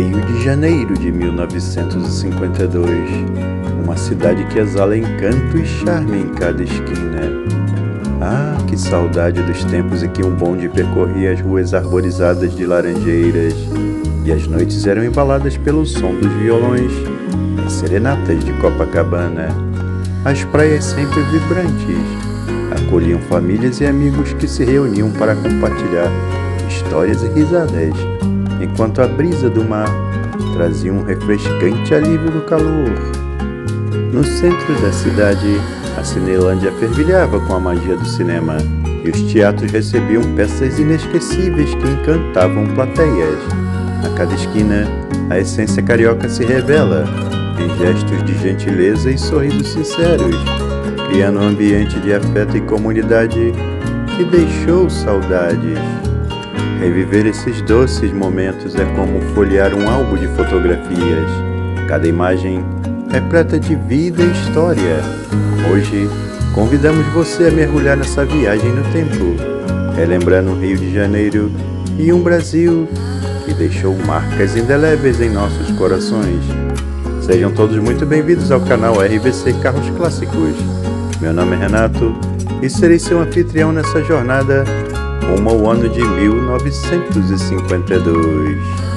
Rio de Janeiro de 1952, uma cidade que exala encanto e charme em cada esquina. Ah, que saudade dos tempos em que um bonde percorria as ruas arborizadas de laranjeiras e as noites eram embaladas pelo som dos violões, as serenatas de Copacabana. As praias sempre vibrantes acolhiam famílias e amigos que se reuniam para compartilhar histórias e risadas, enquanto a brisa do mar trazia um refrescante alívio do calor. No centro da cidade, a Cinelândia fervilhava com a magia do cinema, e os teatros recebiam peças inesquecíveis que encantavam plateias. A cada esquina, a essência carioca se revela, em gestos de gentileza e sorrisos sinceros, criando um ambiente de afeto e comunidade que deixou saudades. Reviver esses doces momentos é como folhear um álbum de fotografias. Cada imagem repleta de vida e história. Hoje, convidamos você a mergulhar nessa viagem no tempo, relembrando o Rio de Janeiro e um Brasil que deixou marcas indeléveis em nossos corações. Sejam todos muito bem-vindos ao canal RVC Carros Clássicos. Meu nome é Renato e serei seu anfitrião nessa jornada rumo ao ano de 1952.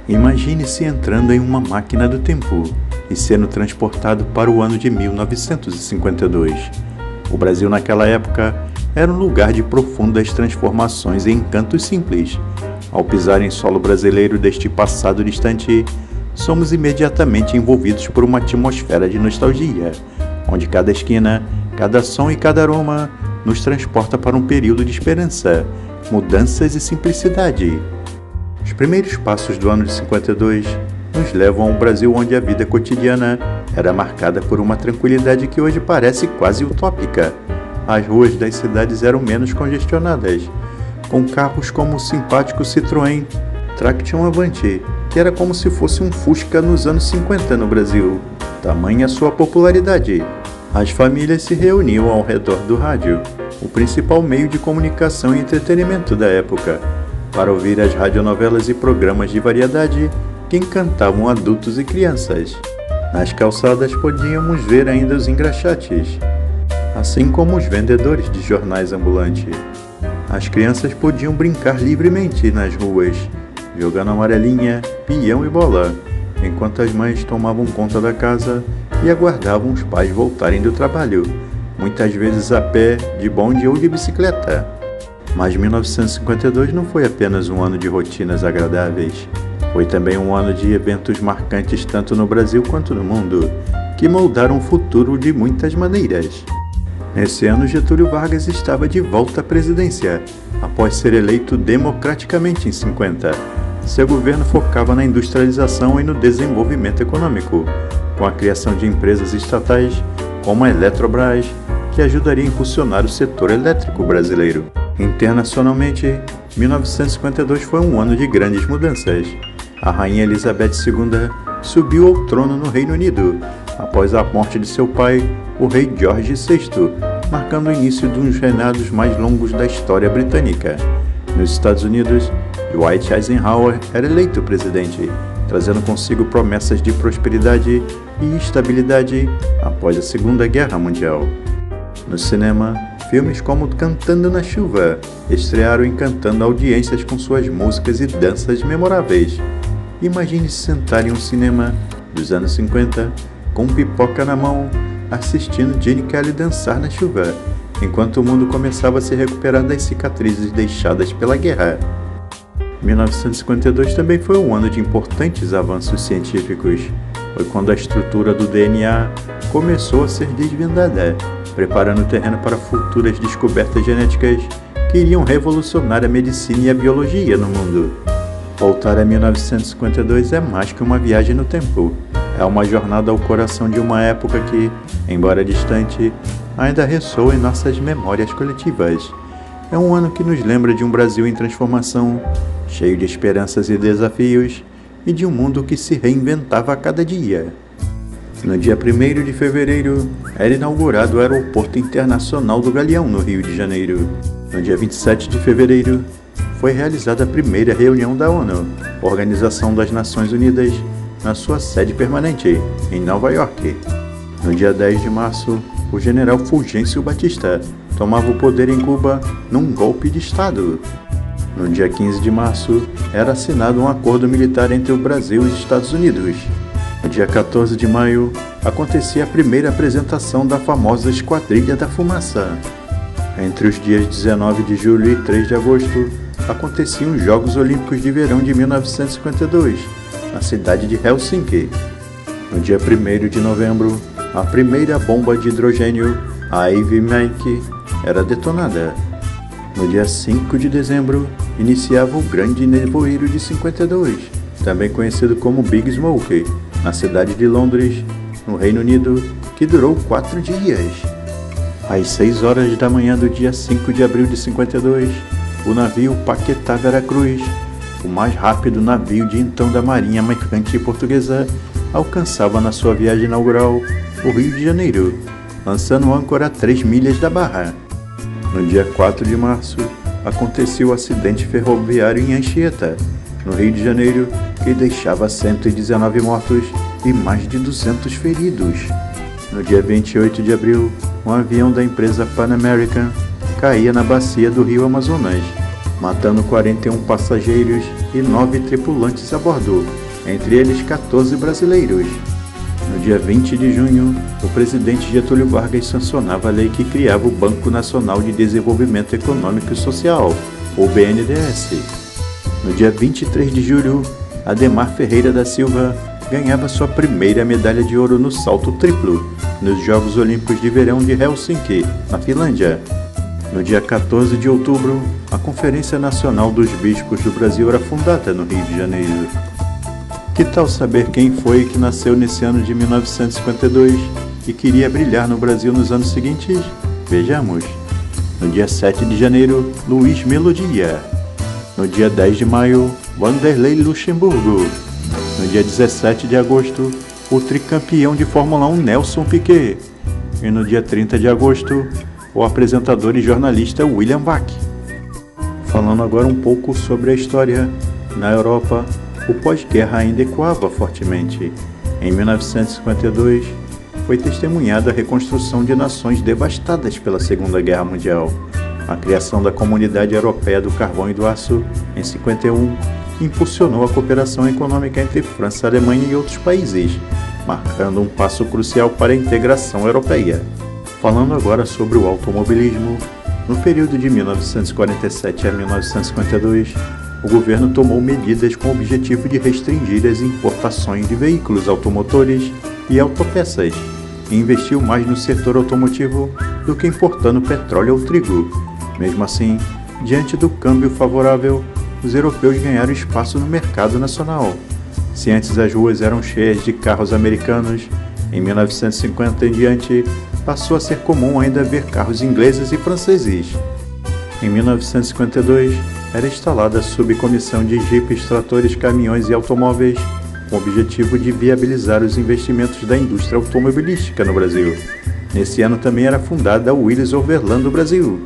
Imagine-se entrando em uma máquina do tempo e sendo transportado para o ano de 1952. O Brasil naquela época era um lugar de profundas transformações e encantos simples. Ao pisar em solo brasileiro deste passado distante, somos imediatamente envolvidos por uma atmosfera de nostalgia, onde cada esquina, cada som e cada aroma nos transporta para um período de esperança, mudanças e simplicidade. Os primeiros passos do ano de 52 nos levam a um Brasil onde a vida cotidiana era marcada por uma tranquilidade que hoje parece quase utópica. As ruas das cidades eram menos congestionadas, com carros como o simpático Citroën Traction Avante, que era como se fosse um Fusca nos anos 50 no Brasil, tamanha sua popularidade. As famílias se reuniam ao redor do rádio, o principal meio de comunicação e entretenimento da época, para ouvir as radionovelas e programas de variedade que encantavam adultos e crianças. Nas calçadas podíamos ver ainda os engraxates, assim como os vendedores de jornais ambulantes. As crianças podiam brincar livremente nas ruas, jogando amarelinha, peão e bola, enquanto as mães tomavam conta da casa e aguardavam os pais voltarem do trabalho, muitas vezes a pé, de bonde ou de bicicleta. Mas 1952 não foi apenas um ano de rotinas agradáveis. Foi também um ano de eventos marcantes tanto no Brasil quanto no mundo, que moldaram o futuro de muitas maneiras. Nesse ano, Getúlio Vargas estava de volta à presidência, após ser eleito democraticamente em 50. Seu governo focava na industrialização e no desenvolvimento econômico, com a criação de empresas estatais como a Eletrobras, que ajudaria a impulsionar o setor elétrico brasileiro. Internacionalmente, 1952 foi um ano de grandes mudanças. A Rainha Elizabeth II subiu ao trono no Reino Unido, após a morte de seu pai, o rei George VI, marcando o início de um dos reinados mais longos da história britânica. Nos Estados Unidos, Dwight Eisenhower era eleito presidente, trazendo consigo promessas de prosperidade e estabilidade após a Segunda Guerra Mundial. No cinema, filmes como Cantando na Chuva estrearam encantando audiências com suas músicas e danças memoráveis. Imagine-se sentar em um cinema dos anos 50, com pipoca na mão, assistindo Gene Kelly dançar na chuva, enquanto o mundo começava a se recuperar das cicatrizes deixadas pela guerra. 1952 também foi um ano de importantes avanços científicos. Foi quando a estrutura do DNA começou a ser desvendada, preparando o terreno para futuras descobertas genéticas que iriam revolucionar a medicina e a biologia no mundo. Voltar a 1952 é mais que uma viagem no tempo. É uma jornada ao coração de uma época que, embora distante, ainda ressoa em nossas memórias coletivas. É um ano que nos lembra de um Brasil em transformação, cheio de esperanças e desafios, e de um mundo que se reinventava a cada dia. No dia 1º de fevereiro, era inaugurado o Aeroporto Internacional do Galeão, no Rio de Janeiro. No dia 27 de fevereiro, foi realizada a primeira reunião da ONU, Organização das Nações Unidas, na sua sede permanente, em Nova York. No dia 10 de março, o general Fulgêncio Batista tomava o poder em Cuba num golpe de Estado. No dia 15 de março, era assinado um acordo militar entre o Brasil e os Estados Unidos. No dia 14 de maio, acontecia a primeira apresentação da famosa Esquadrilha da Fumaça. Entre os dias 19 de julho e 3 de agosto, aconteciam os Jogos Olímpicos de Verão de 1952, na cidade de Helsinki. No dia 1º de novembro, a primeira bomba de hidrogênio, a Ivy Mike, era detonada. No dia 5 de dezembro, iniciava o Grande Nevoeiro de 52, também conhecido como Big Smoke, na cidade de Londres, no Reino Unido, que durou 4 dias. Às 6 horas da manhã do dia 5 de abril de 52, o navio Paquetá Veracruz, o mais rápido navio de então da Marinha Mercante Portuguesa, alcançava na sua viagem inaugural o Rio de Janeiro, lançando âncora a 3 milhas da Barra. No dia 4 de março, aconteceu o acidente ferroviário em Anchieta, no Rio de Janeiro, que deixava 119 mortos e mais de 200 feridos. No dia 28 de abril, um avião da empresa Pan American caía na bacia do rio Amazonas, matando 41 passageiros e 9 tripulantes a bordo, entre eles 14 brasileiros. No dia 20 de junho, o presidente Getúlio Vargas sancionava a lei que criava o Banco Nacional de Desenvolvimento Econômico e Social, o BNDES. No dia 23 de julho, Ademar Ferreira da Silva ganhava sua primeira medalha de ouro no salto triplo, nos Jogos Olímpicos de Verão de Helsinki, na Finlândia. No dia 14 de outubro, a Conferência Nacional dos Bispos do Brasil era fundada no Rio de Janeiro. Que tal saber quem foi que nasceu nesse ano de 1952 e queria brilhar no Brasil nos anos seguintes? Vejamos. No dia 7 de janeiro, Luiz Melodia. No dia 10 de maio, Vanderlei Luxemburgo. No dia 17 de agosto, o tricampeão de Fórmula 1 Nelson Piquet. E no dia 30 de agosto, o apresentador e jornalista William Bach. Falando agora um pouco sobre a história, na Europa, o pós-guerra ainda ecoava fortemente. Em 1952, foi testemunhada a reconstrução de nações devastadas pela Segunda Guerra Mundial. A criação da Comunidade Europeia do Carvão e do Aço, em 51, impulsionou a cooperação econômica entre França, Alemanha e outros países, marcando um passo crucial para a integração europeia. Falando agora sobre o automobilismo, no período de 1947 a 1952, o governo tomou medidas com o objetivo de restringir as importações de veículos automotores e autopeças, e investiu mais no setor automotivo do que importando petróleo ou trigo. Mesmo assim, diante do câmbio favorável, os europeus ganharam espaço no mercado nacional. Se antes as ruas eram cheias de carros americanos, em 1950 em diante, passou a ser comum ainda ver carros ingleses e franceses. Em 1952, era instalada a subcomissão de jipes, tratores, caminhões e automóveis, com o objetivo de viabilizar os investimentos da indústria automobilística no Brasil. Nesse ano também era fundada a Willys Overland Brasil.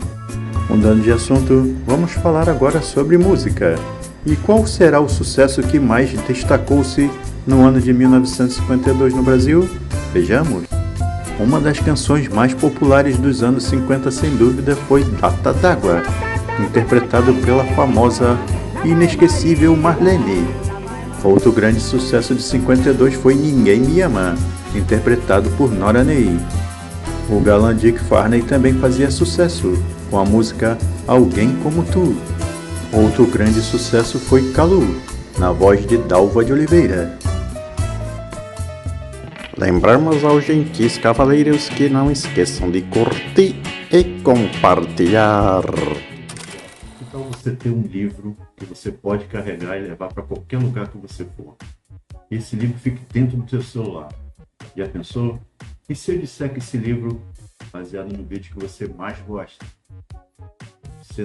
Mudando de assunto, vamos falar agora sobre música. E qual será o sucesso que mais destacou-se no ano de 1952 no Brasil? Vejamos. Uma das canções mais populares dos anos 50, sem dúvida, foi Lata d'Água, interpretado pela famosa e inesquecível Marlene. Outro grande sucesso de 52 foi Ninguém Me Ama, interpretado por Nora Ney. O galã Dick Farney também fazia sucesso, com a música Alguém Como Tu. Outro grande sucesso foi Calu, na voz de Dalva de Oliveira. Lembramos aos gentis cavaleiros que não esqueçam de curtir e compartilhar. Então você tem um livro que você pode carregar e levar para qualquer lugar que você for. E esse livro fique dentro do seu celular. Já pensou? E se eu disser que esse livro, baseado no vídeo que você mais gosta,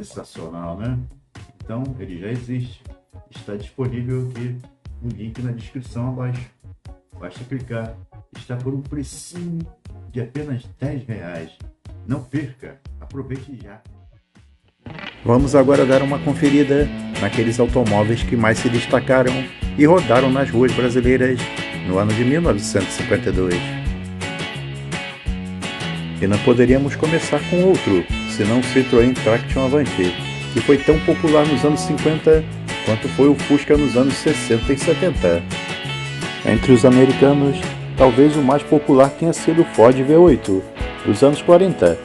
sensacional, né? Então, ele já existe. Está disponível aqui no link na descrição abaixo. Basta clicar. Está por um precinho de apenas R$10. Não perca, aproveite já. Vamos agora dar uma conferida naqueles automóveis que mais se destacaram e rodaram nas ruas brasileiras no ano de 1952. E não poderíamos começar com outro, senão o Citroën Traction Avante, que foi tão popular nos anos 50 quanto foi o Fusca nos anos 60 e 70. Entre os americanos, talvez o mais popular tenha sido o Ford V8, dos anos 40.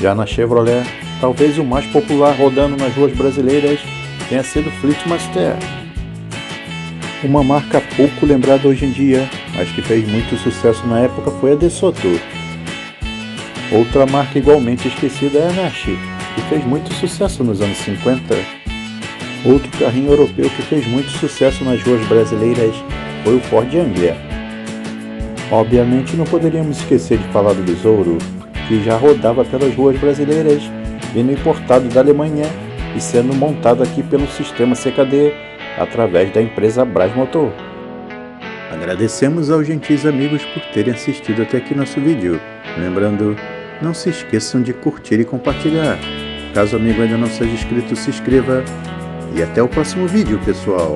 Já na Chevrolet, talvez o mais popular rodando nas ruas brasileiras tenha sido o Fleetmaster. Uma marca pouco lembrada hoje em dia, mas que fez muito sucesso na época foi a DeSoto. Outra marca igualmente esquecida é a Nash, que fez muito sucesso nos anos 50. Outro carrinho europeu que fez muito sucesso nas ruas brasileiras foi o Ford Anglia. Obviamente não poderíamos esquecer de falar do Besouro, que já rodava pelas ruas brasileiras, vindo importado da Alemanha e sendo montado aqui pelo sistema CKD, através da empresa Brás Motor. Agradecemos aos gentis amigos por terem assistido até aqui nosso vídeo. Lembrando, não se esqueçam de curtir e compartilhar. Caso o amigo ainda não seja inscrito, se inscreva. E até o próximo vídeo, pessoal!